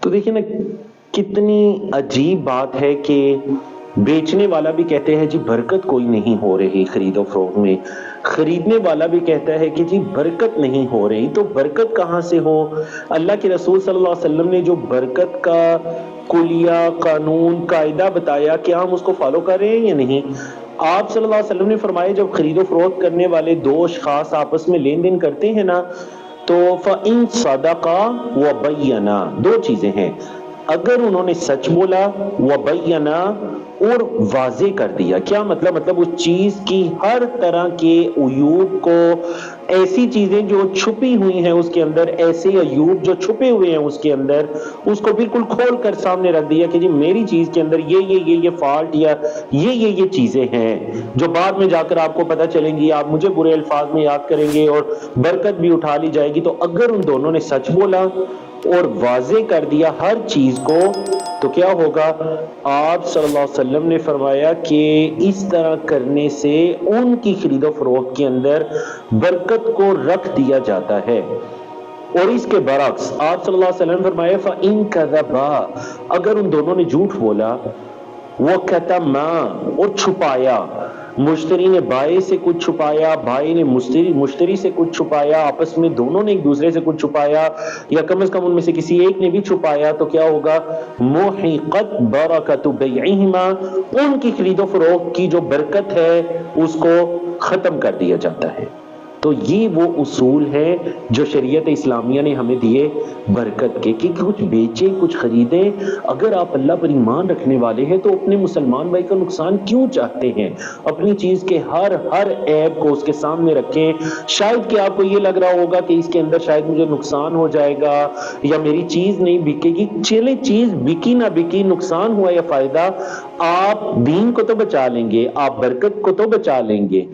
تو دیکھیں نا کتنی عجیب بات ہے کہ بیچنے والا بھی کہتے ہیں جی برکت کوئی نہیں ہو رہی خرید و فروخت میں، خریدنے والا بھی کہتا ہے کہ جی برکت نہیں ہو رہی، تو برکت کہاں سے ہو؟ اللہ کے رسول صلی اللہ علیہ وسلم نے جو برکت کا کلیہ قانون قاعدہ بتایا، کیا ہم اس کو فالو کر رہے ہیں یا نہیں؟ آپ صلی اللہ علیہ وسلم نے فرمایا جب خرید و فروخت کرنے والے دو اشخاص آپس میں لین دین کرتے ہیں نا، تو فَإِن صَدَقَا وَبَيَّنَا، دو چیزیں ہیں، اگر انہوں نے سچ بولا وَبَيَّنَا، اور واضح کر دیا، کیا مطلب اس چیز کی ہر طرح کے عیوب کو، ایسی چیزیں جو چھپی ہوئی ہیں اس کے اندر، ایسے عیوب جو چھپے ہوئے ہیں اس کے اندر، اس کو بالکل کھول کر سامنے رکھ دیا کہ جی میری چیز کے اندر یہ فالٹ یا یہ چیزیں ہیں جو بعد میں جا کر آپ کو پتہ چلیں گی، آپ مجھے برے الفاظ میں یاد کریں گے اور برکت بھی اٹھا لی جائے گی۔ تو اگر ان دونوں نے سچ بولا اور واضح کر دیا ہر چیز کو، تو کیا ہوگا؟ آپ صلی اللہ علیہ وسلم نے فرمایا کہ اس طرح کرنے سے ان کی خرید و فروخت کے اندر برکت کو رکھ دیا جاتا ہے۔ اور اس کے برعکس آپ صلی اللہ علیہ وسلم نے فرمایا فَإِن كَذَبَا، اگر ان دونوں نے جھوٹ بولا، وَكَتَمَا، اور چھپایا، مشتری نے بائع سے کچھ چھپایا، بھائی نے مشتری سے کچھ چھپایا، آپس میں دونوں نے ایک دوسرے سے کچھ چھپایا، یا کم از کم ان میں سے کسی ایک نے بھی چھپایا، تو کیا ہوگا؟ مُحِقَتْ بَرَكَةُ بَيْعِهِمَا، ان کی خرید و فروخت کی جو برکت ہے اس کو ختم کر دیا جاتا ہے۔ تو یہ وہ اصول ہے جو شریعت اسلامیہ نے ہمیں دیے برکت کے، کہ کچھ بیچیں کچھ خریدیں۔ اگر آپ اللہ پر ایمان رکھنے والے ہیں تو اپنے مسلمان بھائی کا نقصان کیوں چاہتے ہیں؟ اپنی چیز کے ہر عیب کو اس کے سامنے رکھیں۔ شاید کہ آپ کو یہ لگ رہا ہوگا کہ اس کے اندر شاید مجھے نقصان ہو جائے گا یا میری چیز نہیں بکے گی، چلے چیز بکی نہ بکی، نقصان ہوا یا فائدہ، آپ دین کو تو بچا لیں گے، آپ برکت کو تو بچا لیں گے۔